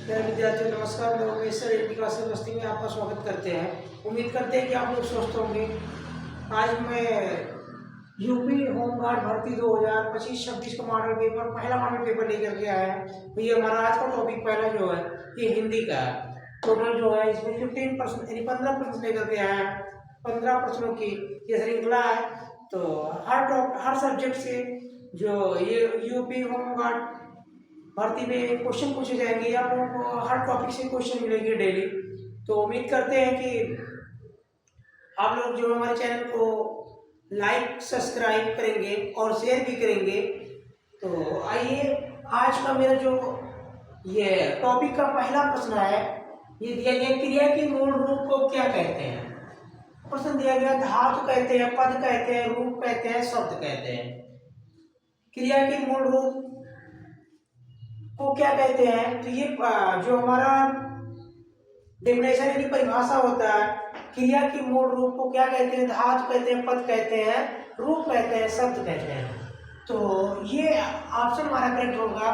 प्यारे विद्यार्थियों नमस्कार। लोग सर हिंदी क्लास मस्ती में आपका स्वागत करते हैं। उम्मीद करते हैं कि आप लोग स्वस्थ होंगे। आज मैं यूपी होमगार्ड भर्ती 2025-26 का मॉडल पेपर, पहला मॉडल पेपर लेकर के आया है। तो ये हमारा आज का टॉपिक पहला जो है ये हिंदी का है। टोटल जो है इसमें 15% यानी 15% लेकर के आया है। 15 प्रश्नों की ये श्रृंखला है। तो हर सब्जेक्ट से जो ये यूपी होमगार्ड भर्ती में क्वेश्चन पूछे जाएंगे या आप लोगों को हर टॉपिक से क्वेश्चन मिलेंगे डेली। तो उम्मीद करते हैं कि आप लोग जो हमारे चैनल को लाइक सब्सक्राइब करेंगे और शेयर भी करेंगे। तो आइए आज का मेरा जो ये टॉपिक का पहला प्रश्न है, ये दिया गया क्रिया के मूल रूप को क्या कहते हैं। प्रश्न दिया गया धातु कहते हैं, पद कहते हैं, रूप कहते हैं, शब्द कहते हैं। क्रिया के मूल रूप को क्या कहते हैं। तो ये जो हमारा डेफिनेशन यानी परिभाषा होता है, क्रिया के मूल रूप को क्या कहते हैं, धातु कहते हैं, पद कहते हैं, रूप कहते हैं, शब्द कहते हैं। तो ये ऑप्शन हमारा करेक्ट होगा,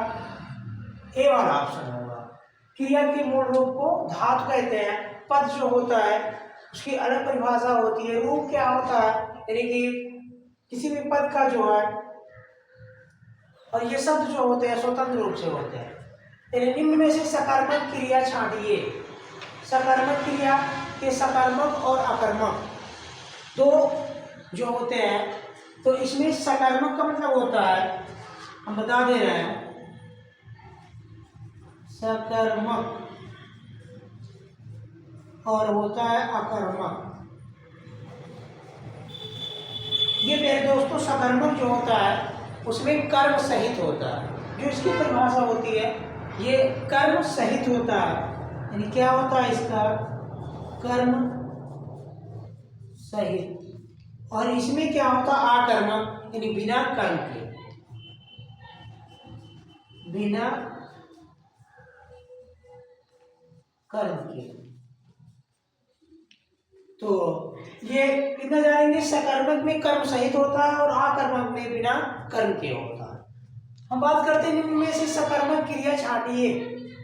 ए वाला ऑप्शन होगा। क्रिया के मूल रूप को धातु कहते हैं, पद जो होता है उसकी अलग परिभाषा होती है, रूप क्या होता है यानी कि किसी भी पद का जो है, और ये शब्द जो होते हैं स्वतंत्र रूप से होते हैं। निम्न में से सकारात्मक क्रिया छांटिए। सकारात्मक क्रिया के सकारात्मक और अकर्मक दो जो होते हैं। तो इसमें सकारात्मक का मतलब होता है, हम बता दे रहे हैं, सकारात्मक और होता है अकर्मक। ये मेरे दोस्तों सकारात्मक जो होता है उसमें कर्म सहित होता है। जो इसकी परिभाषा होती है ये कर्म सहित होता है, यानी क्या होता है इसका, कर्म सहित। और इसमें क्या होता है आकर्मक, यानी बिना कर्म के, बिना कर्म के। तो ये कितना जानेंगे, सकारात्मक में कर्म सहित होता है और आकर्मक में बिना कर्म के होता है। हम बात करते हैं निम्न में से सकारात्मक क्रिया छांटिए।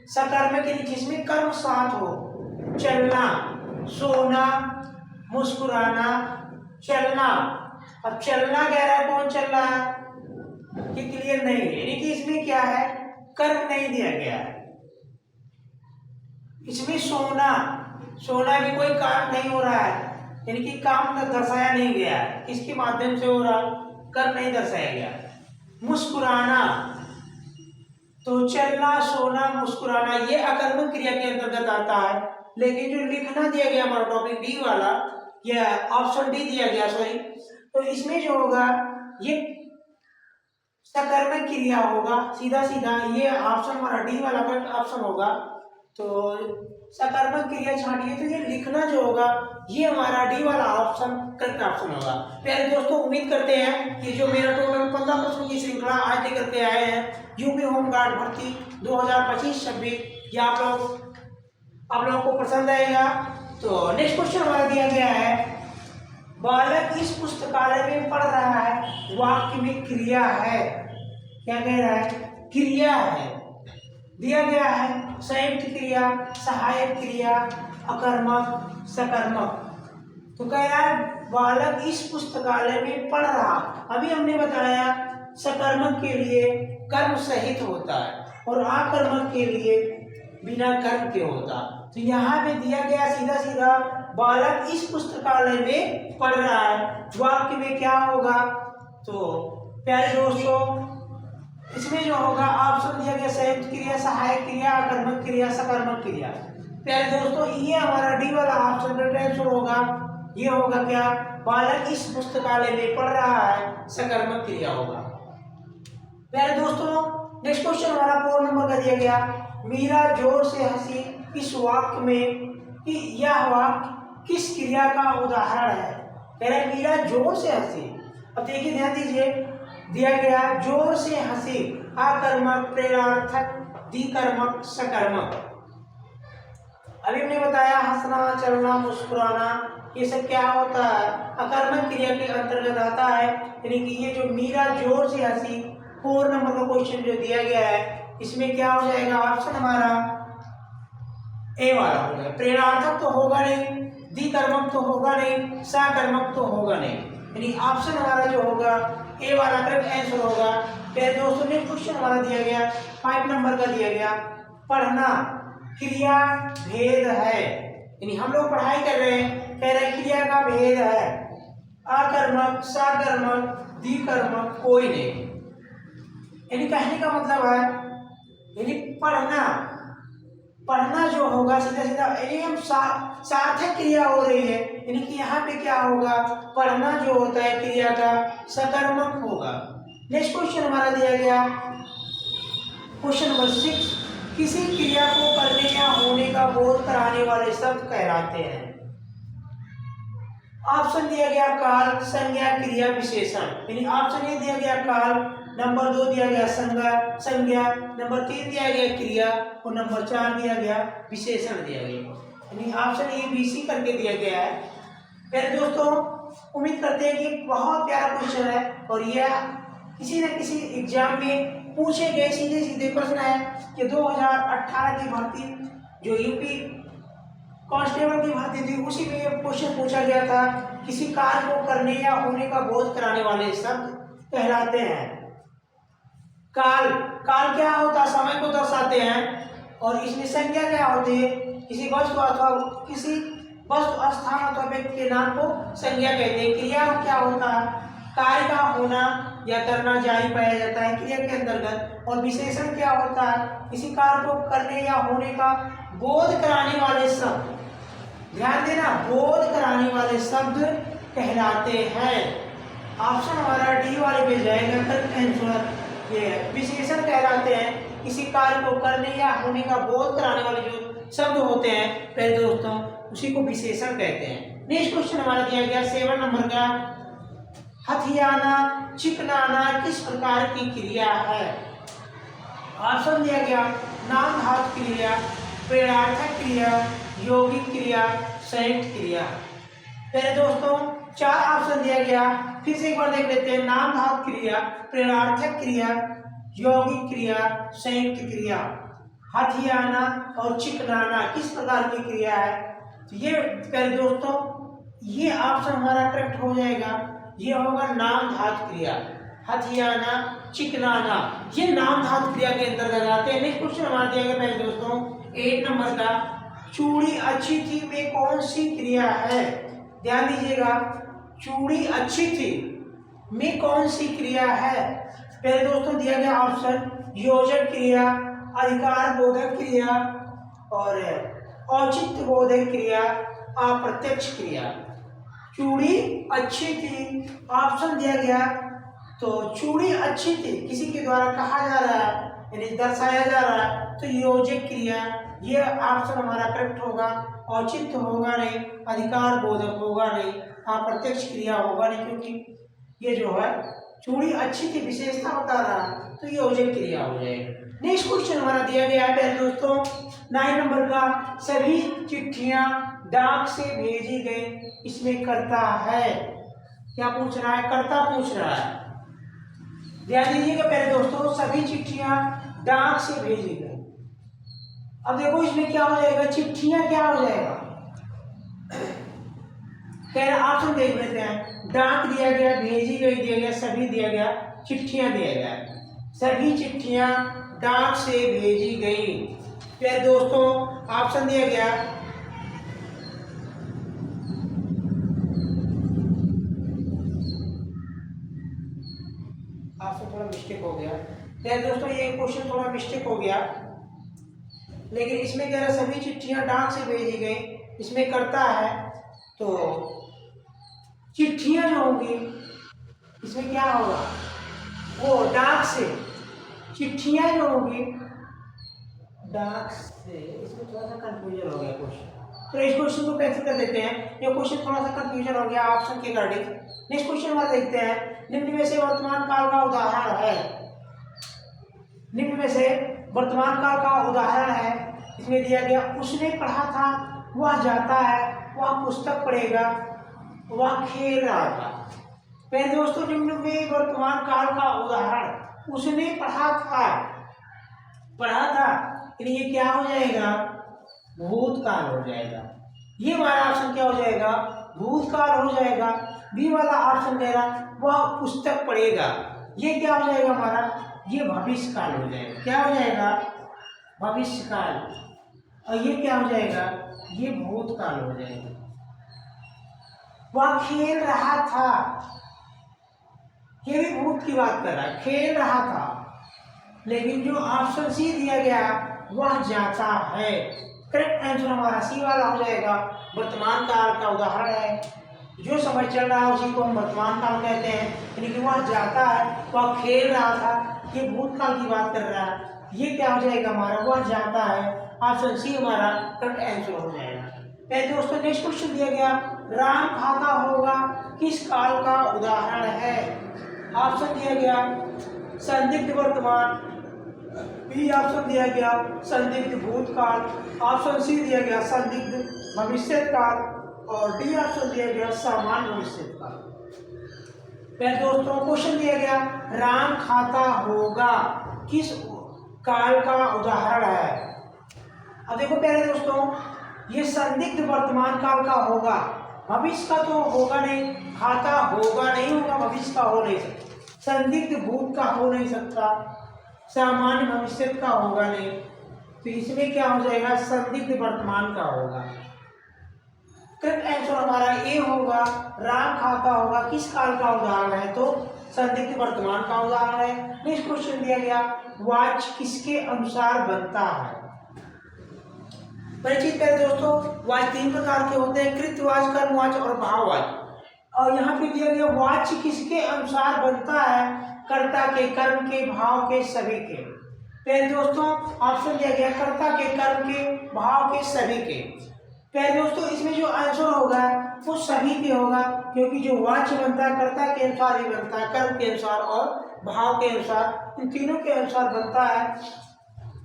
सकारात्मक क्रिया जिसमें कर्म साथ हो, चलना, सोना, मुस्कुराना, चलना। अब चलना कह रहा है, कौन चल रहा है, ये क्लियर नहीं है, यानी कि इसमें क्या है, कर्म नहीं दिया गया है। इसमें सोना, सोना भी कोई काम नहीं हो रहा है, यानी कि काम दर्शाया नहीं गया है, किसके माध्यम से हो रहा, कर्म नहीं दर्शाया गया। मुस्कुराना, तो चलना, सोना, मुस्कुराना ये अकर्मक क्रिया के अंतर्गत आता है। लेकिन जो लिखना दिया गया हमारा टॉपिक डी वाला, या ऑप्शन डी दिया गया सॉरी, तो इसमें जो होगा ये सकर्मक क्रिया होगा, सीधा सीधा ये ऑप्शन हमारा डी वाला करेक्ट ऑप्शन होगा। तो सकारात्मक क्रिया छांटिए, तो ये लिखना जो होगा ये हमारा डी वाला ऑप्शन करेक्ट ऑप्शन होगा। प्यारे दोस्तों उम्मीद करते हैं कि जो मेरा टोटल 15 प्रश्नों की श्रृंखला आज लेकर के आए हैं यूपी होमगार्ड भर्ती 2025-26, ये आप लोगों को पसंद आएगा। तो नेक्स्ट क्वेश्चन हमारा दिया गया है, बालक इस पुस्तकालय में पढ़ रहा है, वाक्य में क्रिया है। क्या कह रहा है, क्रिया है दिया गया है, संयुक्त क्रिया, सहायक क्रिया, अकर्मक, सकर्मक। तो कह रहा है बालक इस पुस्तकालय में पढ़ रहा। अभी हमने बताया सकर्मक के लिए कर्म सहित होता है और अकर्मक के लिए बिना कर्म के होता। तो यहाँ पे दिया गया सीधा सीधा बालक इस पुस्तकालय में पढ़ रहा है, वाक्य में क्या होगा। तो प्यारे दोस्तों इसमें जो होगा ऑप्शन दिया गया संयुक्त क्रिया, सहायक क्रिया, अकर्मक क्रिया, सकर्मक क्रिया। प्यारे दोस्तों ये हमारा डी वाला ऑप्शन का आंसर होगा, ये होगा क्या, बालक इस पुस्तकालय में पढ़ रहा है, सकर्मक क्रिया होगा। प्यारे दोस्तों नेक्स्ट क्वेश्चन हमारा 4 नंबर का दिया गया, मीरा जोर से हंसी, इस वाक्य में कि यह वाक्य किस क्रिया का उदाहरण है। कह रहे मीरा जोर से हंसी। अब देखिए ध्यान दीजिए, दिया गया जोर से हंसी, आकर्मक, प्रेरणार्थक, द्विकर्मक, सकर्मक। अभी हमने बताया हंसना, चलना, मुस्कुराना ये सब क्या होता है, अकर्मक क्रिया के अंतर्गत आता है। यानी कि ये जो मीरा जोर से हंसी 4 नंबर का क्वेश्चन जो दिया गया है, इसमें क्या हो जाएगा ऑप्शन हमारा ए वाला हो गया। प्रेरणार्थक तो होगा नहीं, द्विकर्मक तो होगा नहीं, सकर्मक तो होगा नहीं, यानी ऑप्शन हमारा जो होगा ए वाला करेक्ट आंसर होगा। फिर दोस्तों ने क्वेश्चन हमारा दिया गया 5 नंबर का दिया गया, पढ़ना क्रिया भेद है, यानी हम लोग पढ़ाई कर रहे हैं, कह रहे हैं क्रिया का भेद है, अकर्मक, सकर्मक, द्विकर्मक कोई नहीं, यानी कहने का मतलब है यानी पढ़ना, पढ़ना जो होगा सीधा सीधा यानी हम सार्थक क्रिया हो रही है, यानी कि यहाँ पे क्या होगा, पढ़ना जो होता है क्रिया का सकर्मक होगा। नेक्स्ट क्वेश्चन हमारा दिया गया क्वेश्चन नंबर 6, किसी क्रिया को करने या होने का बोध कराने वाले शब्द कहलाते हैं। ऑप्शन दिया गया काल, संज्ञा, क्रिया, विशेषण, यानी ऑप्शन ए दिया गया काल, नंबर 2 दिया गया संज्ञा, नंबर 3 दिया गया क्रिया और नंबर 4 दिया गया विशेषण दिया गया, यानी ऑप्शन ए बी सी करके दिया गया है। फिर दोस्तों उम्मीद करते हैं कि बहुत प्यारा क्वेश्चन है और यह किसी न किसी एग्जाम में पूछे गए सीधे सीधे प्रश्न है कि 2018 की भर्ती जो यूपी कांस्टेबल की भर्ती थी उसी में ये क्वेश्चन पूछा गया था, किसी कार्य को करने या होने का बोध कराने वाले शब्द कहलाते हैं। काल, काल क्या होता है, समय को दर्शाते हैं, और इसमें संज्ञा क्या होती है, किसी वस्तु अथवा किसी वस्तु स्थान अथवा व्यक्ति के नाम को संज्ञा कहते हैं। क्रिया क्या होता है, कार्य का होना या करना जारी पाया जाता है क्रिया के अंतर्गत, और विशेषण क्या होता है, किसी कार्य को करने या होने का बोध कराने वाले शब्द, ध्यान देना, बोध कराने वाले शब्द कहलाते हैं। ऑप्शन हमारा डी वाले पे जाएगा, करेक्ट आंसर ये है, विशेषण कहलाते हैं किसी कार्य को करने या होने का बोध कराने वाले जो शब्द होते हैं पहले दोस्तों उसी को विशेषण कहते हैं। नेक्स्ट क्वेश्चन हमारा दिया गया 7 नंबर का, हथियाना, चिकनाना किस प्रकार की क्रिया है। ऑप्शन दिया गया नाम धातु क्रिया, प्रेरणार्थक क्रिया, यौगिक क्रिया, संयुक्त क्रिया। पहले दोस्तों 4 ऑप्शन दिया गया, फिर से एक बार देख लेते हैं, नाम धातु क्रिया, प्रेरणार्थक क्रिया, यौगिक क्रिया, संयुक्त क्रिया। हथियाना और चिकनाना किस प्रकार की क्रिया है, तो ये पहले दोस्तों ये ऑप्शन हमारा करेक्ट हो जाएगा, ये होगा नाम धातु क्रिया। हथियाना, चिकनाना ये नाम धातु क्रिया के अंतर्गत आते हैं। नेक्स्ट क्वेश्चन हमारा दिया गया पहले दोस्तों 8 नंबर का, चूड़ी अच्छी थी में कौन सी क्रिया है। ध्यान दीजिएगा, चूड़ी अच्छी थी में कौन सी क्रिया है। पहले दोस्तों दिया गया ऑप्शन योजक क्रिया, अधिकार बोधक क्रिया और औचित्य बोधक क्रिया, अप्रत्यक्ष क्रिया। चूड़ी अच्छी थी ऑप्शन दिया गया, तो चूड़ी अच्छी थी किसी के द्वारा कहा जा रहा है यानी दर्शाया जा रहा है, तो योजक क्रिया ये ऑप्शन हमारा करेक्ट होगा। औचित्य होगा नहीं, अधिकार बोधक होगा नहीं, अप्रत्यक्ष क्रिया होगा नहीं, क्योंकि ये जो है चूड़ी अच्छी थी विशेषता बता रहा है, तो योजक क्रिया हो जाएगी। नेक्स्ट क्वेश्चन हमारा दिया गया है पहले दोस्तों 9 नंबर का, सभी चिट्ठियां डाक से भेजी गई इसमें करता है। क्या पूछ रहा है, कर्ता पूछ रहा है। ध्यान दीजिएगा पहले दोस्तों, सभी चिट्ठियां डाक से भेजी गई। अब देखो इसमें क्या हो जाएगा, चिट्ठियां क्या हो जाएगा, ऑप्शन देख लेते हैं। डाक दिया गया, भेजी गई दिया गया, सभी दिया गया, चिट्ठियां दिया गया। सभी चिट्ठियां डाक से भेजी गई। फिर दोस्तों ऑप्शन दिया गया ऑप्शन थोड़ा मिस्टेक हो गया। फिर दोस्तों ये क्वेश्चन थोड़ा मिस्टेक हो गया, लेकिन इसमें कह रहा सभी चिट्ठियां डाक से भेजी गई, इसमें करता है, तो चिट्ठियां जो होंगी इसमें क्या होगा, वो डाक से, चिट्ठियां जो होंगी डाक से, इसमें थोड़ा सा कंफ्यूजन हो गया क्वेश्चन, तो इस क्वेश्चन को कैंसिल कर देते हैं, ये क्वेश्चन थोड़ा सा कंफ्यूजन हो गया ऑप्शन के रिगार्डिंग। नेक्स्ट क्वेश्चन हमारा देखते हैं, निम्न में से वर्तमान काल का उदाहरण है। निम्न में से वर्तमान काल का उदाहरण है, इसमें दिया गया उसने पढ़ा था, वह जाता है, वह पुस्तक पढ़ेगा, वह खेल रहा था। पहले दोस्तों निम्न में वर्तमान काल का उदाहरण, उसने पढ़ा था, पढ़ा था, ये क्या हो जाएगा, भूतकाल हो जाएगा। ये हमारा ऑप्शन क्या हो जाएगा, भूतकाल हो जाएगा। बी वाला ऑप्शन कह रहा वह पुस्तक पढ़ेगा, ये क्या हो जाएगा हमारा, ये भविष्यकाल हो जाएगा। क्या हो जाएगा, भविष्यकाल। और ये क्या हो जाएगा, ये भूतकाल हो जाएगा। वह खेल रहा था, ये भी भूत की बात कर रहा है, खेल रहा था। लेकिन जो ऑप्शन सी दिया गया वह जाता है। करेक्ट आंसर हमारा सी वाला हो जाएगा। वर्तमान काल का उदाहरण है, जो समय चल रहा है उसी को हम वर्तमान काल कहते हैं। यानी कि वह जाता है, वह खेल रहा था, ये भूतकाल की बात कर रहा है। ये क्या हो जाएगा हमारा, वह जाता है। ऑप्शन सी हमारा करेक्ट आंसर हो जाएगा। दोस्तों नेक्स्ट क्वेश्चन दिया गया, राम खाता होगा किस काल का उदाहरण है। ऑप्शन दिया गया संदिग्ध वर्तमान, बी ऑप्शन दिया गया संदिग्ध भूतकाल, ऑप्शन सी दिया गया संदिग्ध भविष्यकाल और डी ऑप्शन दिया गया सामान्य भविष्यकाल। दोस्तों क्वेश्चन दिया गया राम खाता होगा किस काल का उदाहरण है। अब देखो पहले दोस्तों, ये संदिग्ध वर्तमान काल का होगा, भविष्य का तो होगा नहीं, खाता होगा नहीं होगा, भविष्य का हो नहीं सकता, संदिग्ध भूत का हो नहीं सकता, सामान्य भविष्य का होगा नहीं। तो इसमें क्या हो जाएगा, संदिग्ध वर्तमान का होगा। करेक्ट आंसर हमारा ए होगा, राम खाता होगा किस काल का उदाहरण है, तो संदिग्ध वर्तमान का उदाहरण है। नेक्स्ट क्वेश्चन दिया गया, वाच किसके अनुसार बनता है। परिचित है दोस्तों, वाच तीन प्रकार के होते हैं, कृतवाच, कर्मवाच और भाववाच। और यहाँ पे दिया गया वाच किसके अनुसार बनता है, कर्ता के, कर्म के, भाव के, सभी के। पहले दोस्तों ऑप्शन दिया गया कर्ता के, कर्म के, भाव के, सभी के। पहले दोस्तों इसमें जो आंसर होगा वो सभी के होगा, क्योंकि जो वाच बनता है कर्ता के अनुसार ही बनता है, कर्म के अनुसार और भाव के अनुसार, इन तीनों के अनुसार बनता है।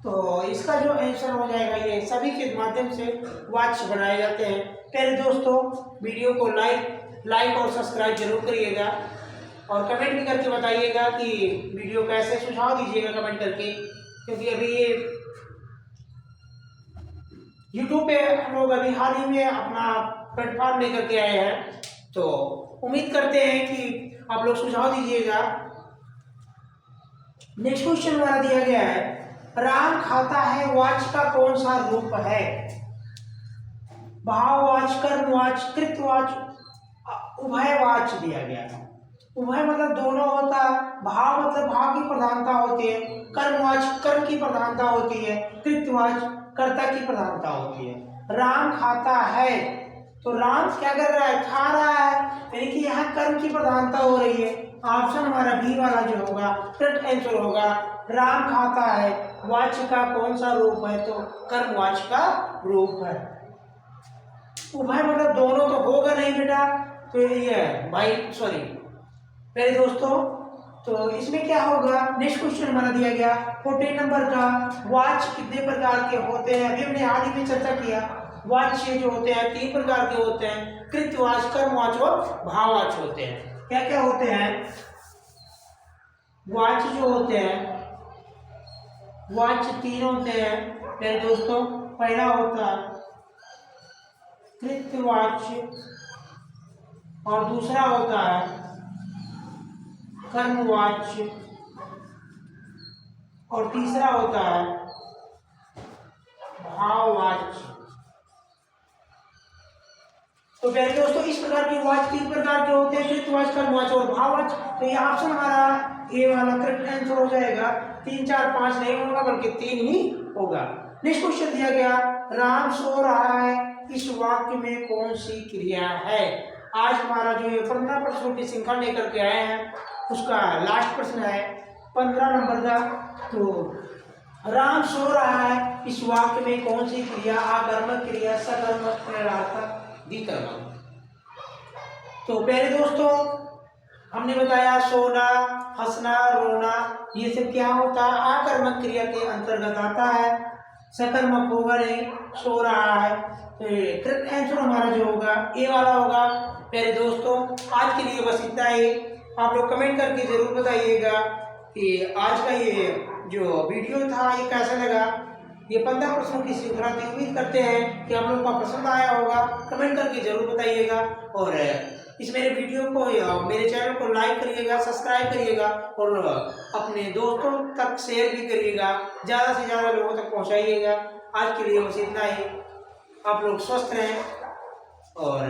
तो इसका जो आंसर हो जाएगा ये सभी के माध्यम से वाच बनाए जाते हैं। पहले दोस्तों वीडियो को लाइक और सब्सक्राइब जरूर करिएगा और कमेंट भी करके बताइएगा कि वीडियो कैसे, सुझाव दीजिएगा कमेंट करके, क्योंकि अभी ये यूट्यूब पे हम लोग अभी हाल ही में अपना प्लेटफॉर्म लेकर के आए हैं, तो उम्मीद करते हैं कि आप लोग सुझाव दीजिएगा। नेक्स्ट क्वेश्चन हमारा दिया गया है, राम खाता है वाच का कौन सा रूप है। भाववाच, कर्मवाच, कृतवाच, उभयवाच दिया गया है। उभय मतलब दोनों होता है, भाव मतलब भाव की प्रधानता होती है, कर्मवाच कर्म की प्रधानता होती है, कृतवाच कर्ता की प्रधानता होती है। राम खाता है तो राम क्या कर रहा है, खा रहा है, यानी कि यहाँ कर्म की प्रधानता हो रही है। ऑप्शन हमारा बी वाला जो होगा करेक्ट आंसर होगा। राम खाता है, वाच का कौन सा रूप है, तो कर्मवाच का रूप है। उभय मतलब दोनों तो होगा नहीं बेटा, तो ये है भाई, सॉरी पहले दोस्तों, तो इसमें क्या होगा, नेक्स्ट क्वेश्चन हमारा दिया गया 14 नंबर का, वाच कितने प्रकार के होते हैं। अभी हमने हाल ही में चर्चा किया, वाच जो होते हैं तीन प्रकार के होते हैं, कृतवाच, कर्मवाच और भाववाच होते हैं। क्या क्या होते हैं, वाच जो होते हैं, वाच तीन होते हैं। पहले दोस्तों पहला होता है कृतवाच और दूसरा होता है कर्मवाच और तीसरा होता है भाववाच। तो पहले दोस्तों इस प्रकार की वाच तीन प्रकार के होते हैं, कृतवाच, कर्मवाच और भाववाच। तो ये ऑप्शन हमारा ए वाला करेक्ट आंसर हो जाएगा। 3, 4, 5 नहीं होगा बल्कि 3 ही होगा। नेक्स्ट क्वेश्चन दिया गया, राम सो रहा है, इस वाक्य में कौन सी क्रिया है। आज हमारा जो ये 15 प्रश्नों की श्रृंखला लेकर के आए हैं उसका लास्ट प्रश्न है 15 नंबर का। तो राम सो रहा है, इस वाक्य में कौन सी क्रिया, आकर्मक क्रिया, सकर्मक, प्रेरणात्मक, विकर्मक। तो पहले दोस्तों हमने बताया सोना, हंसना, रोना, ये सब क्या होता है, आकर्मक क्रिया के अंतर्गत आता है। सकर्मक होगा नहीं, सो रहा है, तो करेक्ट आंसर हमारा जो होगा ए वाला होगा। पहले दोस्तों आज के लिए बस इतना ही। आप लोग कमेंट करके जरूर बताइएगा कि आज का ये जो वीडियो था ये कैसा लगा। ये 15 प्रश्नों की श्रृंखला थी। उम्मीद करते हैं कि आप लोगों को पसंद आया होगा। कमेंट करके जरूर बताइएगा और इस मेरे वीडियो को या मेरे चैनल को लाइक करिएगा, सब्सक्राइब करिएगा और अपने दोस्तों तक शेयर भी करिएगा, ज़्यादा से ज़्यादा लोगों तक पहुंचाइएगा। आज के लिए बस इतना ही। आप लोग स्वस्थ रहें और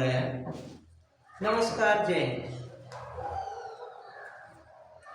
नमस्कार, जय हिंद।